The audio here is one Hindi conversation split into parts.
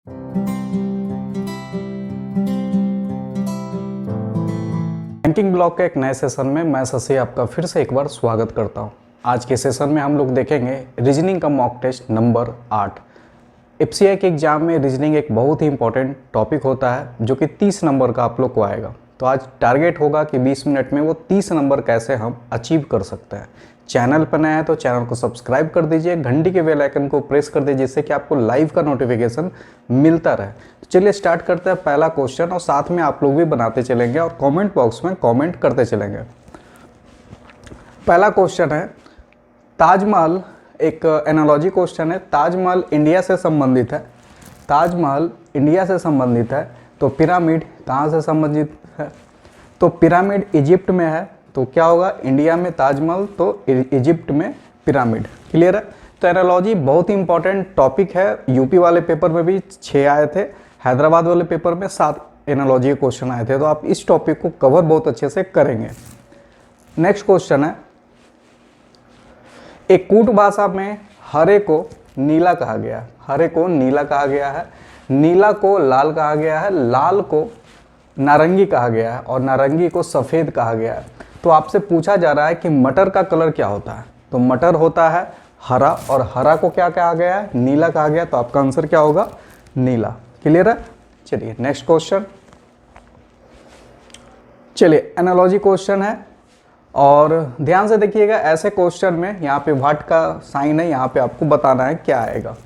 बैंकिंग ब्लॉक के एक नए सेशन में मैं शशि आपका फिर से एक बार स्वागत करता हूं। आज के सेशन में हम लोग देखेंगे रीजनिंग का मॉक टेस्ट नंबर 8। एफसीआई के एग्जाम में रीजनिंग एक बहुत ही इंपॉर्टेंट टॉपिक होता है जो कि 30 नंबर का आप लोग को आएगा। तो आज टारगेट होगा कि 20 मिनट में वो 30 नंबर कैसे हम अचीव कर सकते हैं। चैनल पर नया है तो चैनल को सब्सक्राइब कर दीजिए, घंटी के बेल आइकन को प्रेस कर दीजिए जिससे कि आपको लाइव का नोटिफिकेशन मिलता रहे। तो चलिए स्टार्ट करते हैं पहला क्वेश्चन, और साथ में आप लोग भी बनाते चलेंगे और कमेंट बॉक्स में कमेंट करते चलेंगे। पहला क्वेश्चन है, ताजमहल एक एनालॉजी क्वेश्चन है। ताजमहल इंडिया से संबंधित है। ताजमहल इंडिया से संबंधित है तो पिरामिड कहाँ से संबंधित है? तो पिरामिड इजिप्ट में है, तो क्या होगा? इंडिया में ताजमहल तो इजिप्ट में पिरामिड। क्लियर है? तो एनालॉजी बहुत ही इंपॉर्टेंट टॉपिक है। यूपी वाले पेपर में भी 6 आए थे, हैदराबाद वाले पेपर में 7 एनालॉजी क्वेश्चन आए थे। तो आप इस टॉपिक को कवर बहुत अच्छे से करेंगे। नेक्स्ट क्वेश्चन है, एक कूट भाषा में हरे को नीला कहा गया है। हरे को नीला कहा गया है, नीला को लाल कहा गया है, लाल को नारंगी कहा गया है और नारंगी को सफ़ेद कहा गया है। तो आपसे पूछा जा रहा है कि मटर का कलर क्या होता है? तो मटर होता है हरा, और हरा को क्या कहा गया है? नीला कहा गया। तो आपका आंसर क्या होगा? नीला। क्लियर है? चलिए नेक्स्ट क्वेश्चन। चलिए एनालॉजी क्वेश्चन है और ध्यान से देखिएगा। ऐसे क्वेश्चन में यहाँ पे व्हाट का साइन है, यहाँ पे आपको बताना है क्या आएगा।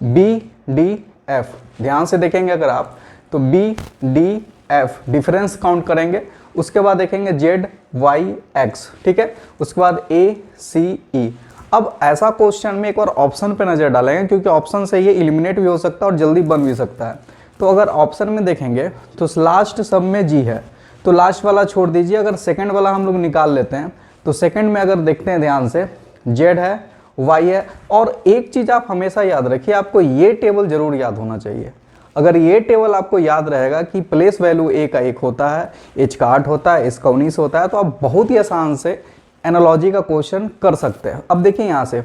BDF ध्यान से देखेंगे अगर आप, तो BDF डिफरेंस काउंट करेंगे, उसके बाद देखेंगे ZYX, ठीक है, उसके बाद ACE। अब ऐसा क्वेश्चन में एक बार ऑप्शन पे नज़र डालेंगे क्योंकि ऑप्शन से ये एलिमिनेट भी हो सकता है और जल्दी बन भी सकता है। तो अगर ऑप्शन में देखेंगे तो लास्ट सब में G है, तो लास्ट वाला छोड़ दीजिए। अगर सेकंड वाला हम लोग निकाल लेते हैं तो सेकंड में अगर देखते हैं ध्यान से, Z है, Y है। और एक चीज़ आप हमेशा याद रखिए, आपको ये टेबल जरूर याद होना चाहिए। अगर ये टेबल आपको याद रहेगा कि प्लेस वैल्यू A का 1 होता है, H का 8 होता है, S का 19 होता है, तो आप बहुत ही आसान से एनालॉजी का क्वेश्चन कर सकते हैं। अब देखिए यहाँ से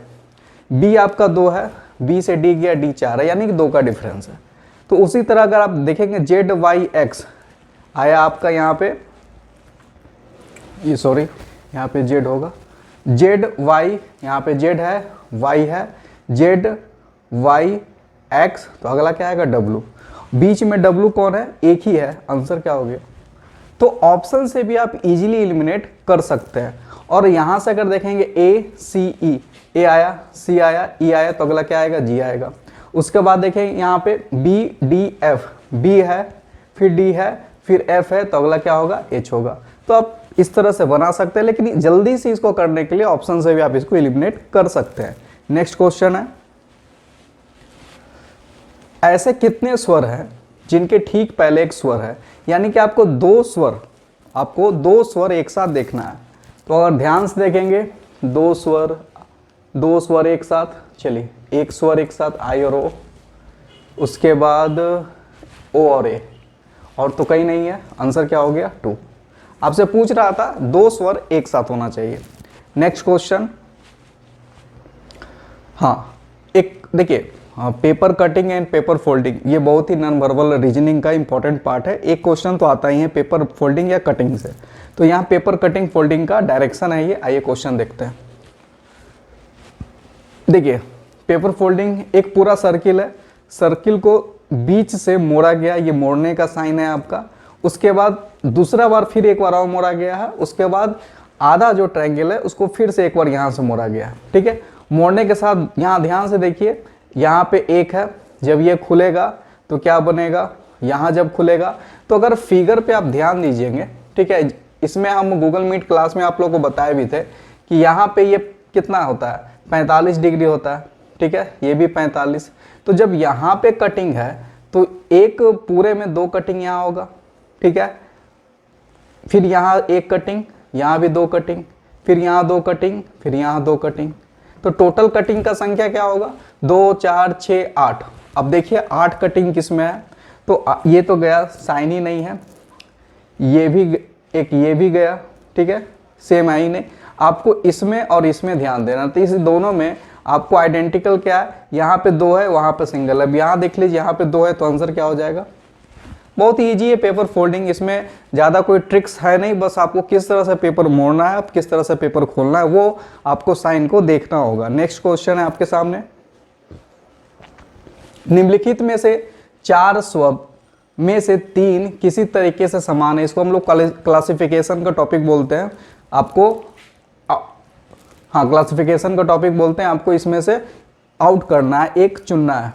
B आपका 2 है, B से D गया, D 4 है, यानी कि 2 का डिफरेंस है। तो उसी तरह अगर आप देखेंगे ZYX आया आपका यहाँ पे, ये सॉरी यहाँ पे Z होगा, ZY यहाँ पे Z है, Y है, ZYX, तो अगला क्या आएगा? W। बीच में W कौन है? एक ही है। आंसर क्या हो गया? तो ऑप्शन से भी आप इजीली एलिमिनेट कर सकते हैं। और यहाँ से अगर देखेंगे ACE, A आया, C आया, E आया, तो अगला क्या आएगा? G आएगा। उसके बाद देखेंगे यहाँ पे BDF, B है, फिर D है, फिर F है, तो अगला क्या होगा? H होगा। तो आप इस तरह से बना सकते हैं, लेकिन जल्दी से इसको करने के लिए ऑप्शन से भी आप इसको एलिमिनेट कर सकते हैं। नेक्स्ट क्वेश्चन है, ऐसे कितने स्वर हैं जिनके ठीक पहले एक स्वर है? यानी कि आपको दो स्वर एक साथ देखना है। तो अगर ध्यान से देखेंगे, दो स्वर एक साथ, चलिए एक स्वर एक साथ I और O, उसके बाद O और A, और तो कहीं नहीं है। आंसर क्या हो गया? 2। आपसे पूछ रहा था 2 स्वर एक साथ होना चाहिए। नेक्स्ट क्वेश्चन, हाँ एक देखिए, paper cutting and paper folding, ये बहुत ही नॉन वर्बल रीजनिंग का इंपॉर्टेंट पार्ट है। एक क्वेश्चन तो आता ही है पेपर फोल्डिंग या कटिंग से, तो यहाँ पेपर कटिंग फोल्डिंग का डायरेक्शन है ये। आइए क्वेश्चन देखते हैं। देखिए पेपर फोल्डिंग एक पूरा सर्किल है, सर्किल को बीच से मोड़ा गया, ये मोड़ने का साइन है आपका। उसके बाद दूसरा बार फिर एक बार और मोड़ा गया है, उसके बाद आधा जो ट्रायंगल है उसको फिर से एक बार यहाँ से मोड़ा गया है, ठीक है। मोड़ने के साथ यहाँ ध्यान से देखिए, यहाँ पे 1 है, जब ये खुलेगा तो क्या बनेगा? यहाँ जब खुलेगा, तो अगर फिगर पे आप ध्यान दीजिएंगे, ठीक है, इसमें हम गूगल मीट क्लास में आप लोगों को बताए भी थे कि यहाँ पे ये कितना होता है? 45 डिग्री होता है, ठीक है, ये भी 45। तो जब यहाँ पे कटिंग है तो एक पूरे में 2 कटिंग यहाँ होगा, ठीक है, फिर यहाँ 1 कटिंग, यहाँ भी 2 कटिंग, फिर यहाँ 2 कटिंग, फिर यहाँ 2 कटिंग। तो टोटल कटिंग का संख्या क्या होगा? 2, 4, 6, 8। अब देखिए 8 कटिंग किस में है? तो ये तो गया, साइन ही नहीं है, ये भी गया, ठीक है, सेम है ही नहीं। आपको इसमें और इसमें ध्यान देना। तो इस दोनों में आपको आइडेंटिकल क्या है, यहाँ पे 2 है, वहाँ पे सिंगल है। अब यहाँ देख लीजिए, यहाँ पे 2 है तो आंसर क्या हो जाएगा। बहुत ईजी है पेपर फोल्डिंग, इसमें ज़्यादा कोई ट्रिक्स है नहीं, बस आपको किस तरह से पेपर मोड़ना है, किस तरह से पेपर खोलना है, वो आपको साइन को देखना होगा। नेक्स्ट क्वेश्चन है आपके सामने, निम्नलिखित में से 4 स्वभ में से 3 किसी तरीके से समान है। इसको हम लोग क्लासिफिकेशन का टॉपिक बोलते हैं। आपको हाँ, क्लासिफिकेशन का टॉपिक बोलते हैं। आपको इसमें से आउट करना है, एक चुनना है।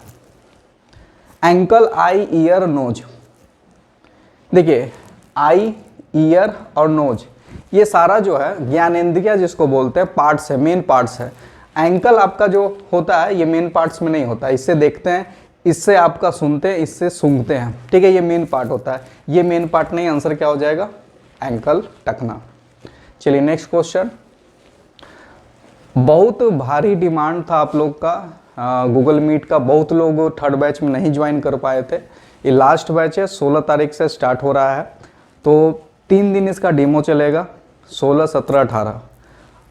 एंकल, आई, ईयर, नोज। देखिए, आई, ईयर और नोज, ये सारा जो है ज्ञानेंद्रिय जिसको बोलते हैं पार्ट्स है, मेन पार्ट्स है। एंकल आपका जो होता है ये मेन पार्ट्स में नहीं होता, इससे देखते हैं, इससे आपका सुनते हैं, इससे सूंघते हैं, ठीक है, ये मेन पार्ट होता है, ये मेन पार्ट नहीं। आंसर क्या हो जाएगा, एंकल, टखना। चलिए नेक्स्ट क्वेश्चन। बहुत भारी डिमांड था आप लोग का गूगल मीट का, बहुत लोग थर्ड बैच में नहीं ज्वाइन कर पाए थे। ये लास्ट बैच है, 16 तारीख से स्टार्ट हो रहा है, तो 3 दिन इसका डेमो चलेगा, 16, 17, 18।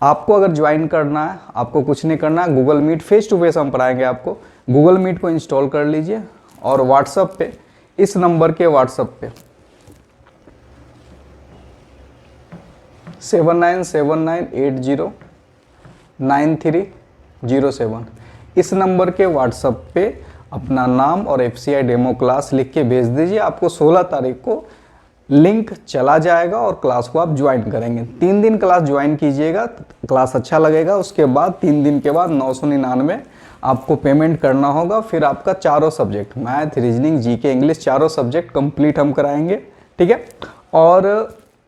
आपको अगर ज्वाइन करना है, आपको कुछ नहीं करना है, Google Meet face to face हम पढ़ाएंगे आपको। गूगल मीट को इंस्टॉल कर लीजिए और व्हाट्सएप पे, इस नंबर के व्हाट्सएप पे 7979809307, इस नंबर के व्हाट्सएप पे अपना नाम और FCI डेमो क्लास लिख के भेज दीजिए। आपको 16 तारीख को लिंक चला जाएगा और क्लास को आप ज्वाइन करेंगे। 3 दिन क्लास ज्वाइन कीजिएगा, क्लास अच्छा लगेगा, उसके बाद 3 दिन के बाद 999 आपको पेमेंट करना होगा। फिर आपका चारों subject, math, reasoning, GK, English, चारों सब्जेक्ट कंप्लीट हम कराएंगे, ठीक है। और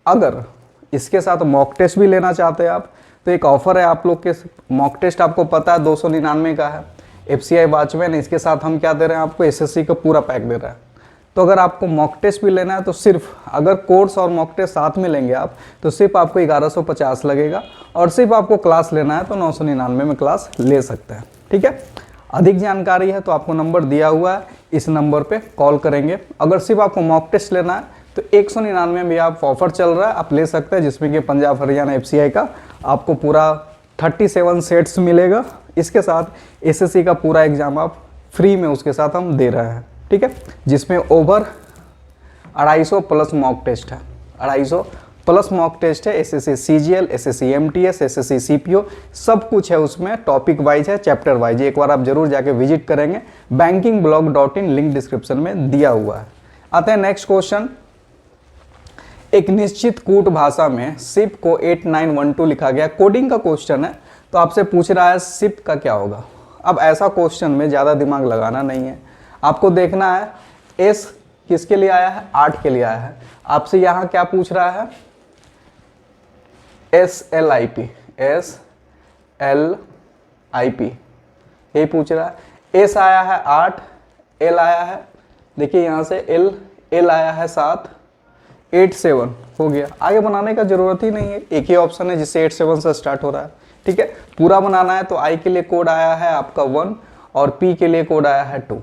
अगर इसके साथ मॉक टेस्ट भी लेना चाहते हैं आप, तो एक ऑफर है आप लोग के। मॉक टेस्ट आपको पता है 299 का है, FCI वॉचमैन, इसके साथ हम क्या दे रहे हैं आपको, SSC का पूरा पैक दे रहा है। तो अगर आपको मॉक टेस्ट भी लेना है तो सिर्फ, अगर कोर्स और मॉक टेस्ट साथ में लेंगे आप, तो सिर्फ आपको 1150 लगेगा, और सिर्फ आपको क्लास लेना है तो 999 में क्लास ले सकते हैं, ठीक है। अधिक जानकारी है तो आपको नंबर दिया हुआ है, इस नंबर पे कॉल करेंगे। अगर सिर्फ आपको मॉक टेस्ट लेना है तो 199 में आप ऑफर चल रहा है, आप ले सकते हैं, जिसमें कि पंजाब हरियाणा FCI का आपको पूरा 37 सेट्स मिलेगा। इसके साथ SSC का पूरा एग्जाम आप फ्री में उसके साथ हम दे रहे हैं, ठीक है, जिसमें ओवर 250 प्लस मॉक टेस्ट है, 250 प्लस मॉक टेस्ट है। SSC CGL, SSC MTS, SSC CPO, सब कुछ है उसमें, टॉपिक वाइज है, चैप्टर वाइज। एक बार आप जरूर जाके विजिट करेंगे, bankingblog.in, लिंक डिस्क्रिप्शन में दिया हुआ है। आते हैं नेक्स्ट क्वेश्चन। एक निश्चित कूट भाषा में सिप को 8912 लिखा गया, कोडिंग का क्वेश्चन है, तो आपसे पूछ रहा है सिप का क्या होगा। अब ऐसा क्वेश्चन में ज़्यादा दिमाग लगाना नहीं है, आपको देखना है S किसके लिए आया है, 8 के लिए आया है। आपसे यहाँ क्या पूछ रहा है, SLIP, यही पूछ रहा है। S आया है 8, L आया है, देखिए यहाँ से L आया है 7, 8 7 हो गया। आगे बनाने का जरूरत ही नहीं है, एक ही ऑप्शन है जिससे 8 7 से स्टार्ट हो रहा है, ठीक है। पूरा बनाना है तो I के लिए कोड आया है आपका 1 और P के लिए कोड आया है 2,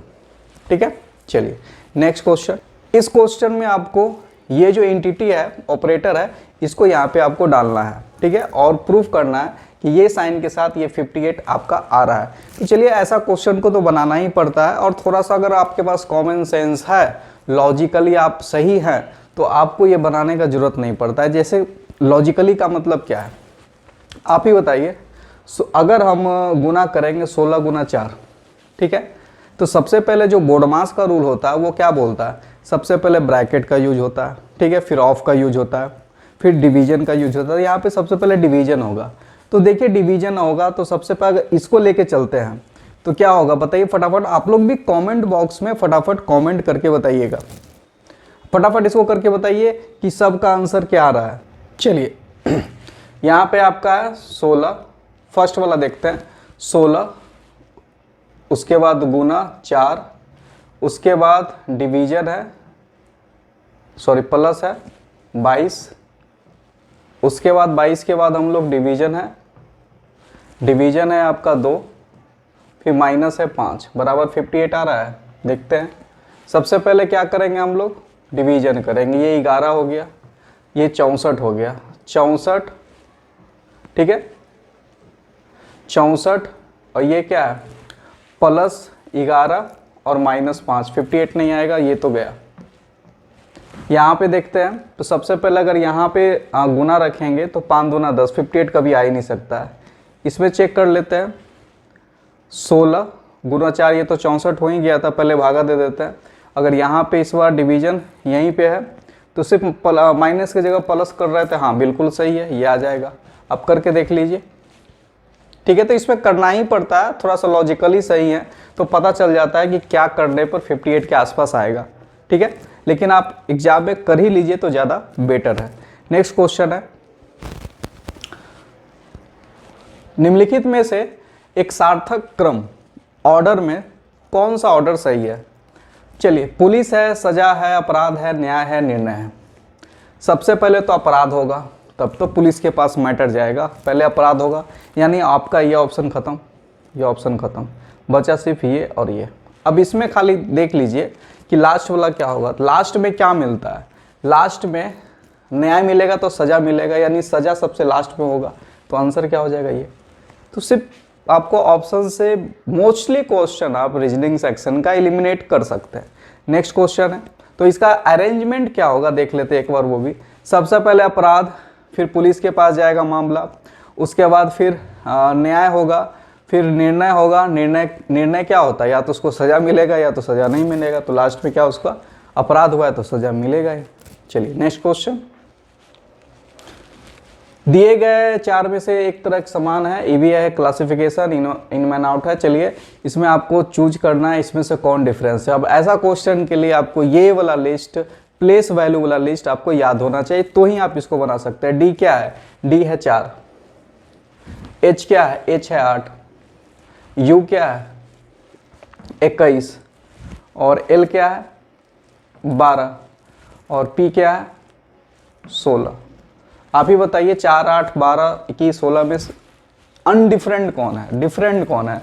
ठीक है। चलिए नेक्स्ट क्वेश्चन। इस क्वेश्चन में आपको ये जो एंटिटी है, ऑपरेटर है, इसको यहाँ पे आपको डालना है, ठीक है, और प्रूफ करना है कि ये साइन के साथ ये 58 आपका आ रहा है। तो चलिए, ऐसा क्वेश्चन को तो बनाना ही पड़ता है, और थोड़ा सा अगर आपके पास कॉमन सेंस है, लॉजिकली आप सही हैं, तो आपको ये बनाने का जरूरत नहीं पड़ता है। जैसे लॉजिकली का मतलब क्या है, आप ही बताइए। अगर हम गुना करेंगे 16 गुना 4, ठीक है, तो सबसे पहले जो बोर्डमास का रूल होता है वो क्या बोलता है, सबसे पहले ब्रैकेट का यूज होता है, ठीक है, फिर ऑफ का यूज होता है, फिर डिवीजन का यूज होता है। यहाँ पे सबसे पहले डिवीजन होगा, तो देखिए डिवीजन होगा तो सबसे पहले इसको लेके चलते हैं तो क्या होगा बताइए फटाफट। आप लोग भी कमेंट बॉक्स में फटाफट कमेंट करके बताइएगा, फटाफट इसको करके बताइए कि सबका आंसर क्या आ रहा है। चलिए यहाँ पे आपका है 16, फर्स्ट वाला देखते हैं, 16, उसके बाद गुना 4, उसके बाद डिवीजन है, सॉरी प्लस है 22, उसके बाद 22 के बाद हम लोग डिवीजन है आपका 2, फिर माइनस है 5, बराबर 58 आ रहा है। देखते हैं, सबसे पहले क्या करेंगे हम लोग, डिवीजन करेंगे। ये 11 हो गया, ये 64 हो गया, 64, ठीक है, 64 और ये क्या है +11 और -5, 58 नहीं आएगा, ये तो गया। यहाँ पे देखते हैं तो सबसे पहले अगर यहाँ पे गुना रखेंगे तो 5 दूना 10, 58 कभी आ ही नहीं सकता है। इसमें चेक कर लेते हैं 16 गुना 4, ये तो 64 हो ही गया था, पहले भागा दे देते हैं। अगर यहाँ पे इस बार डिवीजन यहीं पे है तो सिर्फ माइनस की जगह प्लस कर रहे थे, हाँ बिल्कुल सही है, ये आ जाएगा। अब करके देख लीजिए, ठीक है। तो इसमें करना ही पड़ता है, थोड़ा सा लॉजिकली सही है तो पता चल जाता है कि क्या करने पर 58 के आसपास आएगा, ठीक है। लेकिन आप एग्जाम में कर ही लीजिए तो ज़्यादा बेटर है। नेक्स्ट क्वेश्चन है, निम्नलिखित में से एक सार्थक क्रम ऑर्डर में कौन सा ऑर्डर सही है? चलिए, पुलिस है, सजा है, अपराध है, न्याय है, निर्णय है। सबसे पहले तो अपराध होगा, तब तो पुलिस के पास मैटर जाएगा, पहले अपराध होगा, यानी आपका ये ऑप्शन खत्म, ये ऑप्शन खत्म, बचा सिर्फ ये और ये। अब इसमें खाली देख लीजिए कि लास्ट वाला क्या होगा। लास्ट में क्या मिलता है? लास्ट में न्याय मिलेगा तो सजा मिलेगा, यानी सजा सबसे लास्ट में होगा, तो आंसर क्या हो जाएगा ये। तो सिर्फ आपको ऑप्शन से मोस्टली क्वेश्चन आप रीजनिंग सेक्शन का एलिमिनेट कर सकते हैं। नेक्स्ट क्वेश्चन है, तो इसका अरेंजमेंट क्या होगा देख लेते हैं एक बार वो भी। सबसे पहले अपराध, फिर पुलिस के पास जाएगा मामला, उसके बाद फिर न्याय होगा, फिर निर्णय होगा। निर्णय क्या होता है? या तो उसको सज़ा मिलेगा या तो सज़ा नहीं मिलेगा, तो लास्ट में क्या उसका अपराध हुआ है तो सज़ा मिलेगा ही। चलिए नेक्स्ट क्वेश्चन, दिए गए 4 में से एक तरह समान है, ये भी है क्लासिफिकेशन, इन मैन आउट है। चलिए इसमें आपको चूज करना है इसमें से कौन डिफरेंस है। अब ऐसा क्वेश्चन के लिए आपको ये वाला लिस्ट, प्लेस वैल्यू वाला लिस्ट आपको याद होना चाहिए, तो ही आप इसको बना सकते हैं। डी क्या है? डी है 4, एच क्या है? एच है 8, यू क्या है? 21, और एल क्या है? 12, और पी क्या है? 16। आप ही बताइए 4, 8, 12, 21, 16 में अनडिफरेंट कौन है? डिफरेंट कौन है?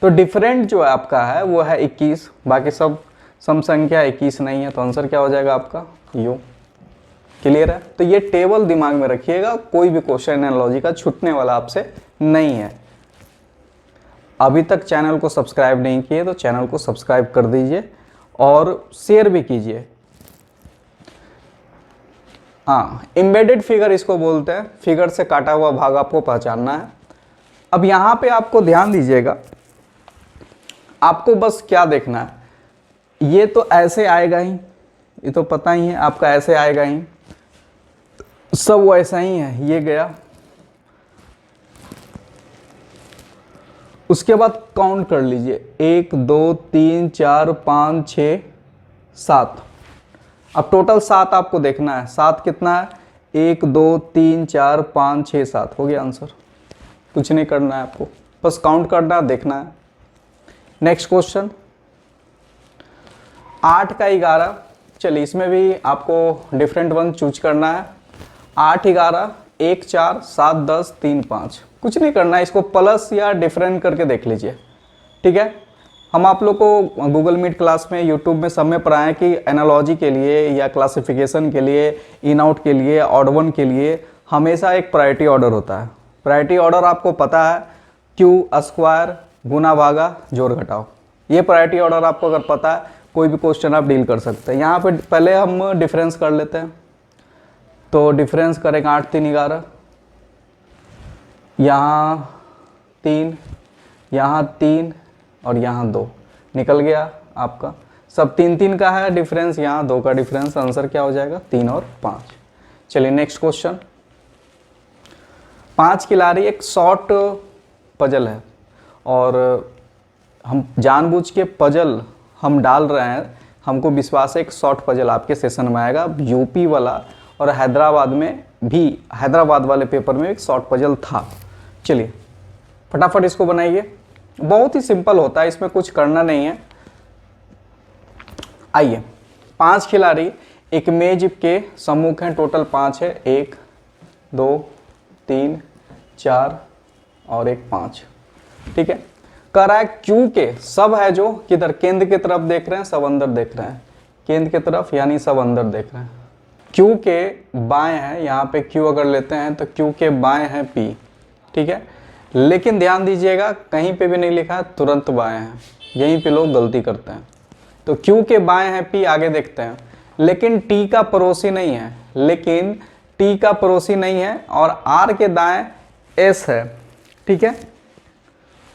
तो डिफरेंट जो है आपका है वो है 21, बाकी सब सम संख्या 21 नहीं है, तो आंसर क्या हो जाएगा आपका? यू। क्लियर है? तो ये टेबल दिमाग में रखिएगा, कोई भी क्वेश्चन एनालॉजी का छूटने वाला आपसे नहीं है। अभी तक चैनल को सब्सक्राइब नहीं किए तो चैनल को सब्सक्राइब कर दीजिए और शेयर भी कीजिए। हाँ, एम्बेडेड फिगर इसको बोलते हैं, फिगर से काटा हुआ भाग आपको पहचानना है। अब यहाँ पे आपको ध्यान दीजिएगा, आपको बस क्या देखना है, ये तो ऐसे आएगा ही, ये तो पता ही है आपका, ऐसे आएगा ही, सब वैसा ही है, ये गया। उसके बाद काउंट कर लीजिए, 1 2 3 4 5 6 7। अब टोटल 7 आपको देखना है, 7 कितना है? 1 2 3 4 5 6 7, हो गया आंसर। कुछ नहीं करना है आपको, बस काउंट करना है, देखना है। नेक्स्ट क्वेश्चन, 8 का 11। चलिए इसमें भी आपको डिफरेंट वन चूज करना है। 8 11 1 4 7 10 3 5, कुछ नहीं करना है, इसको प्लस या डिफरेंट करके देख लीजिए, ठीक है। हम आप लोग को गूगल मीट क्लास में, यूट्यूब में सब में पढ़ाएं कि एनालॉजी के लिए या क्लासिफिकेशन के लिए, इन आउट के लिए, ऑड वन के लिए हमेशा एक प्रायोरिटी ऑर्डर होता है। प्रायोरिटी ऑर्डर आपको पता है, क्यू स्क्वायर, गुना भागा, जोड़ घटाओ, ये प्रायोरिटी ऑर्डर आपको अगर पता है, कोई भी क्वेश्चन आप डील कर सकते हैं। यहाँ पे पहले हम डिफरेंस कर लेते हैं, तो डिफरेंस करेंगे 8 3 11, यहाँ 3, यहाँ 3 और यहाँ 2, निकल गया आपका। सब 3 3 का है डिफरेंस, यहाँ 2 का डिफरेंस, आंसर क्या हो जाएगा? 3 और 5। चलिए नेक्स्ट क्वेश्चन, 5 खिलाड़ी, एक शॉर्ट पजल है और हम जानबूझ के पजल हम डाल रहे हैं, हमको विश्वास है एक शॉर्ट पजल आपके सेशन में आएगा। यूपी वाला और हैदराबाद में भी, हैदराबाद वाले पेपर में एक शॉर्ट पजल था। चलिए फटाफट इसको बनाइए, बहुत ही सिंपल होता है, इसमें कुछ करना नहीं है। आइए, 5 खिलाड़ी एक मेज के सम्मुख हैं, टोटल 5 है, 1 2 3 4 और एक 5, ठीक है। कह रहा है क्यू के सब है जो किधर, केंद्र की तरफ देख रहे हैं, सब अंदर देख रहे हैं, केंद्र की तरफ यानी सब अंदर देख रहे हैं। क्यू के बाएं हैं, यहाँ पे क्यू अगर लेते हैं तो क्यू के बाएं हैं पी, ठीक है। लेकिन ध्यान दीजिएगा कहीं पे भी नहीं लिखा है तुरंत बाएं हैं, यहीं पे लोग गलती करते हैं। तो Q के बाएं हैं P, आगे देखते हैं। लेकिन T का पड़ोसी नहीं है, लेकिन T का पड़ोसी नहीं है और R के दाएं S है, ठीक है।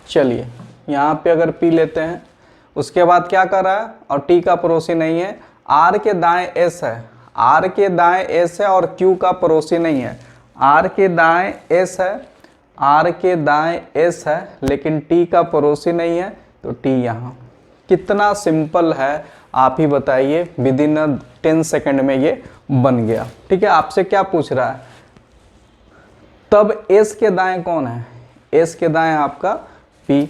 चलिए यहाँ पे अगर P लेते हैं, उसके बाद क्या कर रहा है, और T का पड़ोसी नहीं है, R के दाएं S है, R के दाएं S है और Q का पड़ोसी नहीं है। R के दाएं S है, R के दाएं S है, लेकिन T का पड़ोसी नहीं है, तो T यहाँ। कितना सिंपल है आप ही बताइए, विद इन 10 सेकेंड में ये बन गया, ठीक है। आपसे क्या पूछ रहा है, तब S के दाएं कौन है, S के दाएं आपका P।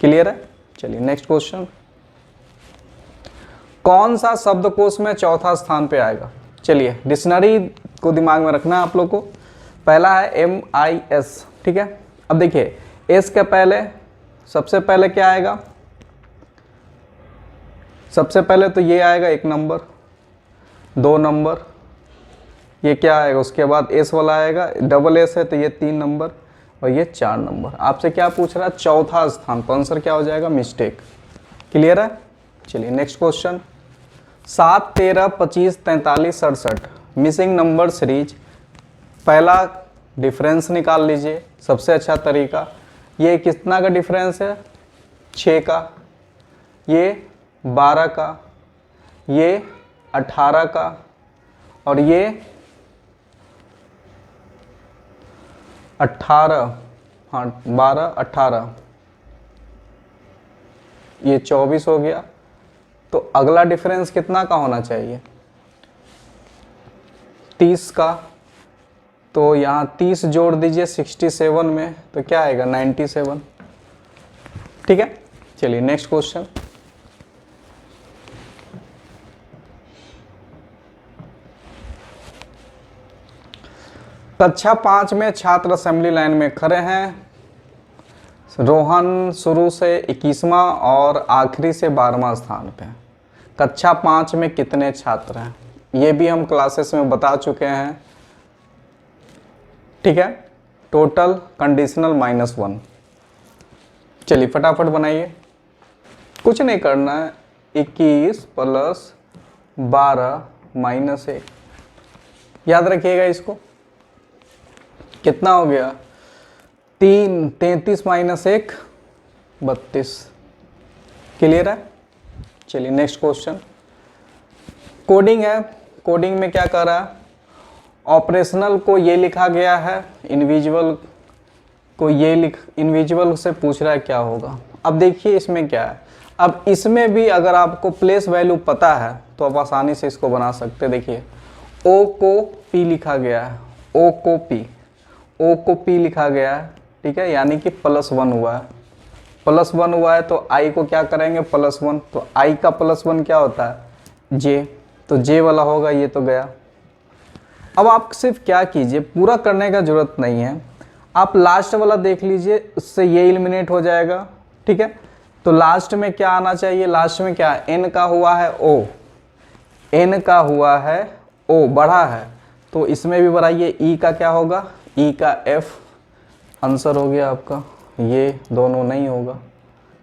क्लियर है। चलिए नेक्स्ट क्वेश्चन, कौन सा शब्दकोश में चौथा स्थान पे आएगा। चलिए डिक्शनरी को दिमाग में रखना है आप लोग को। पहला है MIS, ठीक है। अब देखिए S के पहले सबसे पहले क्या आएगा, सबसे पहले तो ये आएगा 1 नंबर, 2 नंबर, ये क्या आएगा, उसके बाद S वाला आएगा, डबल S है तो ये 3 नंबर और ये 4 नंबर। आपसे क्या पूछ रहा है, चौथा स्थान, तो आंसर क्या हो जाएगा, मिस्टेक। क्लियर है। चलिए next question, 7, 13, 25, 43, 67 missing number series. पहला डिफरेंस निकाल लीजिए, सबसे अच्छा तरीका। ये कितना का डिफरेंस है, 6 का, ये 12 का, ये 18 का और ये 18, हाँ 12, 18, ये 24 हो गया। तो अगला डिफरेंस कितना का होना चाहिए, 30 का। तो यहाँ 30 जोड़ दीजिए 67 में, तो क्या आएगा 97, ठीक है। चलिए नेक्स्ट क्वेश्चन, कक्षा 5 में छात्र असेंबली लाइन में खड़े हैं। रोहन शुरू से 21वां और आखिरी से 12वां स्थान पे। कक्षा 5 में कितने छात्र हैं, ये भी हम क्लासेस में बता चुके हैं, ठीक है। Total conditional -1। चलिए फटाफट बनाइए, कुछ नहीं करना है, 21 + 12 - 1, याद रखिएगा इसको। कितना हो गया, 3, 33 - 1 32। क्लियर है। चलिए नेक्स्ट क्वेश्चन, कोडिंग है। कोडिंग में क्या कर रहा है, ऑपरेशनल को ये लिखा गया है, इंडिविजुअल को ये इंडिविजुअल से पूछ रहा है क्या होगा। अब देखिए इसमें क्या है, अब इसमें भी अगर आपको प्लेस वैल्यू पता है तो आप आसानी से इसको बना सकते हैं। देखिए O को P लिखा गया है, O को P लिखा गया है, ठीक है, यानी कि +1 हुआ है, +1 हुआ है तो I को क्या करेंगे, +1, तो I का +1 क्या होता है, J, तो J वाला होगा, ये तो गया। अब आप सिर्फ क्या कीजिए, पूरा करने का जरूरत नहीं है, आप लास्ट वाला देख लीजिए, उससे ये एलिमिनेट हो जाएगा, ठीक है। तो लास्ट में क्या आना चाहिए, लास्ट में क्या है, N का हुआ है O, N का हुआ है O, बढ़ा है, तो इसमें भी बढ़ाइए, E का क्या होगा, E का F, आंसर हो गया आपका। ये दोनों नहीं होगा।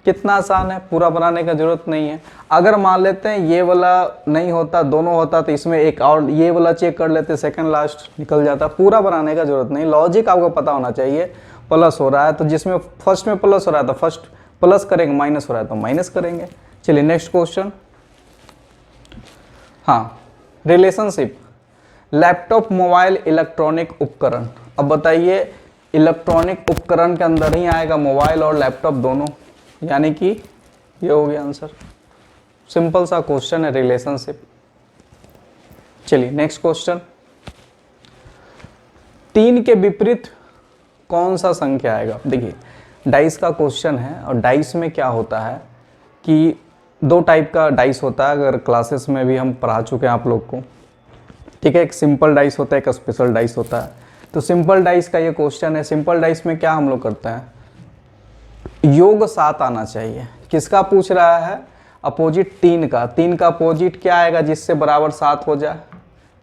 कितना आसान है, पूरा बनाने का जरूरत नहीं है। अगर मान लेते हैं ये वाला नहीं होता, दोनों होता, तो इसमें एक और ये वाला चेक कर लेते, सेकंड लास्ट निकल जाता। पूरा बनाने का जरूरत नहीं, लॉजिक आपको पता होना चाहिए। प्लस हो रहा है तो जिसमें फर्स्ट में प्लस हो रहा है तो फर्स्ट प्लस करेंगे, माइनस हो रहा है तो माइनस करेंगे। चलिए नेक्स्ट क्वेश्चन, हाँ रिलेशनशिप, लैपटॉप, मोबाइल, इलेक्ट्रॉनिक उपकरण। अब बताइए इलेक्ट्रॉनिक उपकरण के अंदर ही आएगा मोबाइल और लैपटॉप दोनों, यानी कि ये हो गया आंसर। सिंपल सा क्वेश्चन है, रिलेशनशिप। चलिए नेक्स्ट क्वेश्चन, 3 के विपरीत कौन सा संख्या आएगा। देखिए डाइस का क्वेश्चन है, और डाइस में क्या होता है कि 2 टाइप का डाइस होता है, अगर क्लासेस में भी हम पढ़ा चुके हैं आप लोग को, ठीक है। एक सिंपल डाइस होता है, एक स्पेशल डाइस होता है। तो सिंपल डाइस का ये क्वेश्चन है। सिंपल डाइस में क्या हम लोग करते हैं, योग 7 आना चाहिए। किसका पूछ रहा है, अपोजिट 3 का। 3 का अपोजिट क्या आएगा जिससे बराबर 7 हो जाए,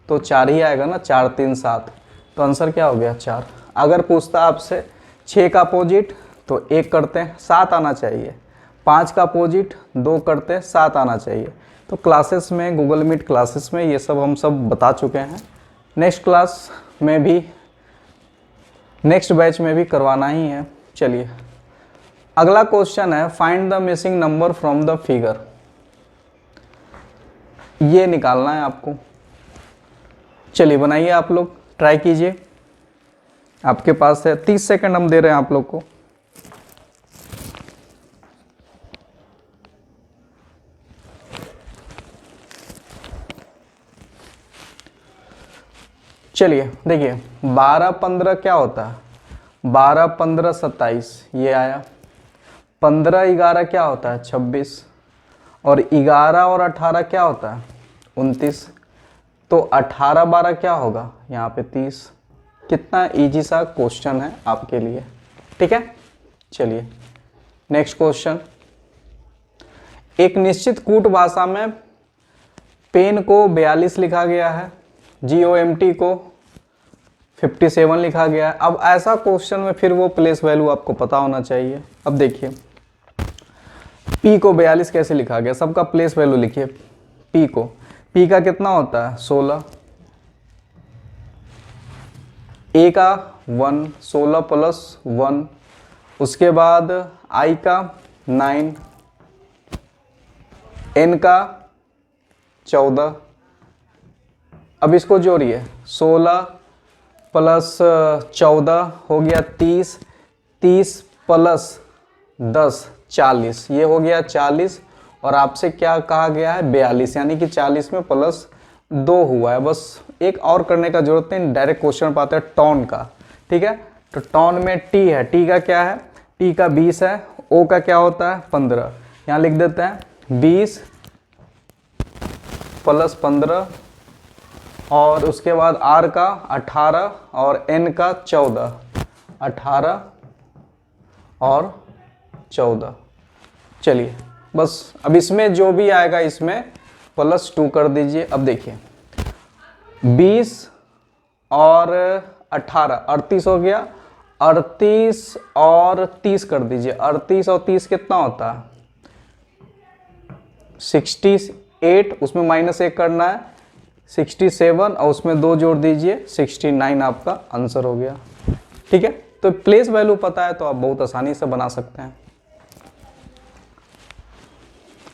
तो 4 ही आएगा ना, 4 3 7, तो आंसर क्या हो गया 4। अगर पूछता आपसे 6 का अपोजिट तो 1 करते हैं 7 आना चाहिए, 5 का अपोजिट 2 करते हैं 7 आना चाहिए। तो क्लासेस में, गूगल मीट क्लासेस में ये सब हम सब बता चुके हैं। नेक्स्ट क्लास में भी, नेक्स्ट बैच में भी करवाना ही है। चलिए अगला क्वेश्चन है, find the missing number from the figure. ये निकालना है आपको। चलिए बनाइए, आप लोग ट्राई कीजिए। आपके पास है 30 सेकंड हम दे रहे हैं आप लोग को। चलिए देखिए, 12 15 क्या होता है, 12 15 27 ये आया। 15 11 क्या होता है 26, और 11 और 18 क्या होता है 29। तो 18 12 क्या होगा यहाँ पे 30। कितना इजी सा क्वेश्चन है आपके लिए, ठीक है। चलिए नेक्स्ट क्वेश्चन, एक निश्चित कूट भाषा में पेन को 42 लिखा गया है, GOMT को 57 लिखा गया है। अब ऐसा क्वेश्चन में फिर वो प्लेस वैल्यू आपको पता होना चाहिए। अब देखिए P को 42 कैसे लिखा गया, सबका प्लेस वैल्यू लिखिए। P को, P का कितना होता है 16, A का 1, 16 प्लस 1, उसके बाद I का 9, N का 14। अब इसको जोड़िए, 16 प्लस 14 हो गया 30, 30 प्लस 10 40, ये हो गया 40। और आपसे क्या कहा गया है 42, यानी कि 40 में प्लस 2 हुआ है। बस एक और करने का जरूरत नहीं, डायरेक्ट क्वेश्चन पाते हैं टॉन का, ठीक है। तो टॉन में T है, T का क्या है, T का 20 है, O का क्या होता है 15। यहाँ लिख देते हैं 20 प्लस 15, और उसके बाद R का 18 और N का 14, 18 और 14। चलिए बस अब इसमें जो भी आएगा इसमें प्लस 2 कर दीजिए। अब देखिए 20 और 18 38 हो गया, 38 और 30 कर दीजिए। 38 और 30 कितना होता है 68, उसमें -1 करना है 67, और उसमें 2 जोड़ दीजिए 69, आपका आंसर हो गया, ठीक है। तो प्लेस वैल्यू पता है तो आप बहुत आसानी से बना सकते हैं।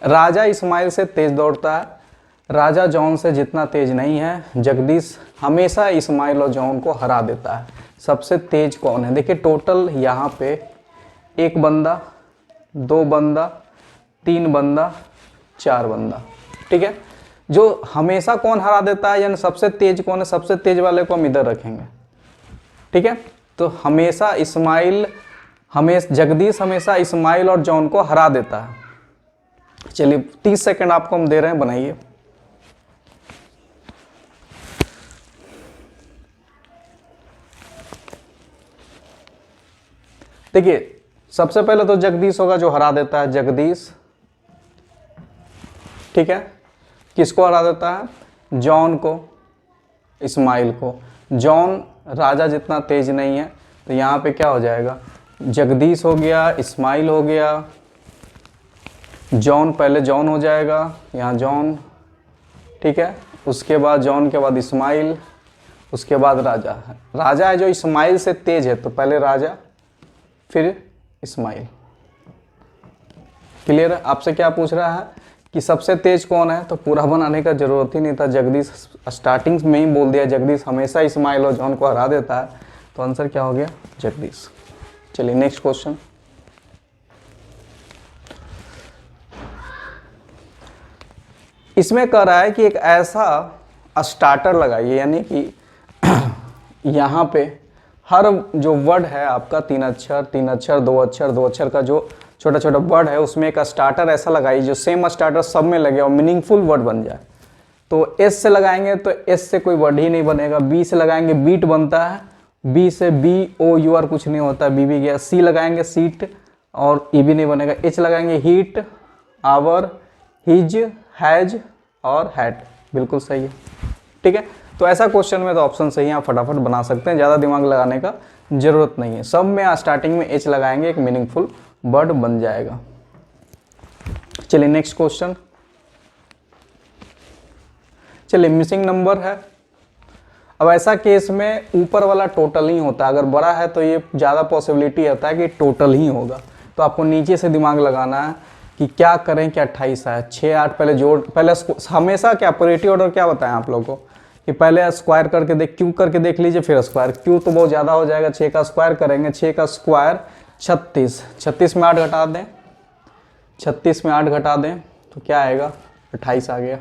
राजा इस्माइल से तेज दौड़ता है, राजा जॉन से जितना तेज नहीं है। जगदीश हमेशा इस्माइल और जॉन को हरा देता है। सबसे तेज कौन है, देखिए टोटल यहाँ पे 1 बंदा, 2 बंदा, 3 बंदा, 4 बंदा, ठीक है। जो हमेशा कौन हरा देता है, यानी सबसे तेज कौन है, सबसे तेज वाले को हम इधर रखेंगे, ठीक है। तो हमेशा जगदीश हमेशा इस्माइल और जॉन को हरा देता है। चलिए 30 सेकंड आपको हम दे रहे हैं, बनाइए। देखिए सबसे पहले तो जगदीश होगा जो हरा देता है, जगदीश, ठीक है। किसको हरा देता है, जॉन को, इस्माइल को। जॉन राजा जितना तेज नहीं है, तो यहाँ पे क्या हो जाएगा, जगदीश हो गया, इस्माइल हो गया, जॉन, पहले जॉन हो जाएगा, यहाँ जॉन, ठीक है। उसके बाद जॉन के बाद इस्माइल, उसके बाद राजा। राजा है जो इस्माइल से तेज है, तो पहले राजा फिर इस्माइल। क्लियर है। आपसे क्या पूछ रहा है कि सबसे तेज कौन है, तो पूरा बनाने का जरूरत ही नहीं था। जगदीश स्टार्टिंग में ही बोल दिया, जगदीश हमेशा इस्माइल और जॉन को हरा देता है, तो आंसर क्या हो गया जगदीश। चलिए नेक्स्ट क्वेश्चन, इसमें कह रहा है कि एक ऐसा स्टार्टर लगाइए, यानी कि यहाँ पे हर जो वर्ड है आपका 3 अक्षर 3 अक्षर 2 अक्षर 2 अक्षर का जो छोटा छोटा वर्ड है, उसमें एक स्टार्टर ऐसा लगाइए जो सेम स्टार्टर सब में लगे और मीनिंगफुल वर्ड बन जाए। तो एस से लगाएंगे तो एस से कोई वर्ड ही नहीं बनेगा। बी से लगाएंगे बीट बनता है, बी से BOUR कुछ नहीं होता, बी भी गया। सी लगाएंगे सीट और ई भी नहीं बनेगा। एच लगाएंगे हीट, आवर, हिज, हैज और हैट, बिल्कुल सही है, ठीक है। तो ऐसा क्वेश्चन में तो ऑप्शन सही है, आप फटाफट बना सकते हैं, ज़्यादा दिमाग लगाने का ज़रूरत नहीं है। सब में स्टार्टिंग में एच लगाएंगे, एक मीनिंगफुल वर्ड बन जाएगा। चलिए नेक्स्ट क्वेश्चन। चलिए मिसिंग नंबर है। अब ऐसा केस में ऊपर वाला टोटल ही होता है, अगर बड़ा है तो ये ज़्यादा पॉसिबिलिटी होता है कि टोटल ही होगा। तो आपको नीचे से दिमाग लगाना है कि क्या करें कि 28 है, 6 8 पहले जोड़, पहले हमेशा क्या प्रियोरिटी ऑर्डर क्या बताएं आप लोगों को कि पहले स्क्वायर करके देख, क्यू करके देख लीजिए, फिर स्क्वायर। क्यू तो बहुत ज़्यादा हो जाएगा, 6 का स्क्वायर करेंगे, 6 का स्क्वायर 36, 36 में 8 घटा दें, 36 में 8 घटा दें तो क्या आएगा, 28 आ गया।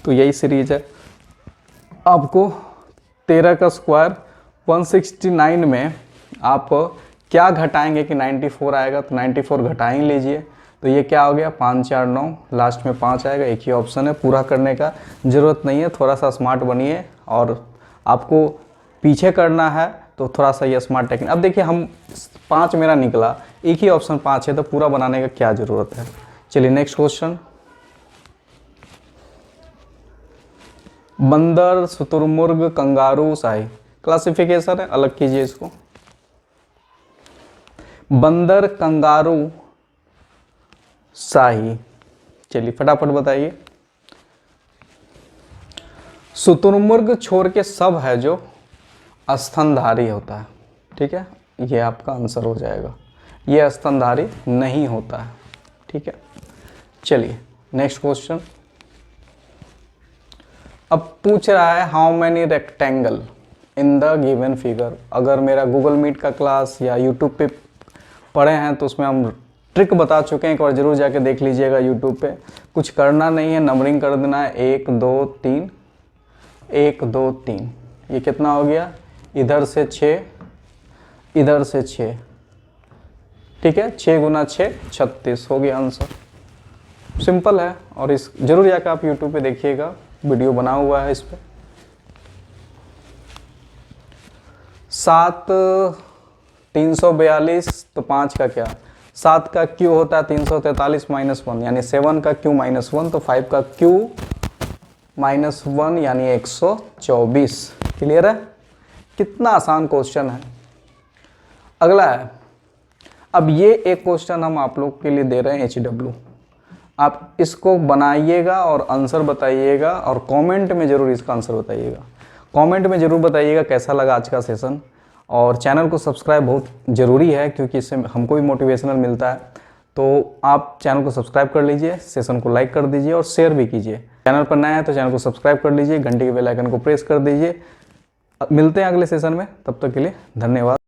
तो यही सीरीज है। आपको 13 का स्क्वायर 169 में आप क्या घटाएंगे कि 94 आएगा, तो 94 घटा ही लीजिए। तो ये क्या हो गया, 5 4 9, लास्ट में 5 आएगा। एक ही ऑप्शन है, पूरा करने का ज़रूरत नहीं है, थोड़ा सा स्मार्ट बनिए। और आपको पीछे करना है तो थोड़ा सा ये स्मार्ट टेक्निक। अब देखिए हम 5 मेरा निकला, एक ही ऑप्शन 5 है, तो पूरा बनाने का क्या ज़रूरत है। चलिए नेक्स्ट क्वेश्चन। बंदर, शुतुरमुर्ग, कंगारू, शाही, क्लासिफिकेशन है, अलग कीजिए इसको। बंदर, कंगारू, शाही, चलिए फटाफट बताइए। शुतुरमुर्ग छोड़ के सब है जो स्तनधारी होता है, ठीक है, ये आपका आंसर हो जाएगा। ये स्तनधारी नहीं होता है, ठीक है। चलिए नेक्स्ट क्वेश्चन। अब पूछ रहा है how many rectangle in the given figure. अगर मेरा गूगल मीट का क्लास या यूट्यूब पे पढ़े हैं तो उसमें हम ट्रिक बता चुके हैं, एक बार जरूर जाके देख लीजिएगा यूट्यूब पे। कुछ करना नहीं है, नंबरिंग कर देना है 1 2 3 1 2 3। ये कितना हो गया, इधर से 6 इधर से 6, ठीक है, 6 गुना 6 36 हो गया आंसर। सिंपल है। और इस जरूर जाकर आप यूट्यूब पे देखिएगा, वीडियो बना हुआ है इस पर। 7 342 तो 5 का क्या, 7 का क्यू होता है 343 -1, यानी 7 का क्यू -1, तो 5 का क्यू -1 यानी 124। क्लियर है, कितना आसान क्वेश्चन है। अगला है, अब ये एक क्वेश्चन हम आप लोग के लिए दे रहे हैं HW। आप इसको बनाइएगा और आंसर बताइएगा, और कमेंट में ज़रूर इसका आंसर बताइएगा। कमेंट में ज़रूर बताइएगा कैसा लगा आज का सेशन। और चैनल को सब्सक्राइब बहुत ज़रूरी है, क्योंकि इससे हमको भी मोटिवेशनल मिलता है। तो आप चैनल को सब्सक्राइब कर लीजिए, सेशन को लाइक कर दीजिए और शेयर भी कीजिए। चैनल पर नया है तो चैनल को सब्सक्राइब कर लीजिए, घंटी के बेल आइकन को प्रेस कर दीजिए। मिलते हैं अगले सेशन में, तब तक के लिए धन्यवाद।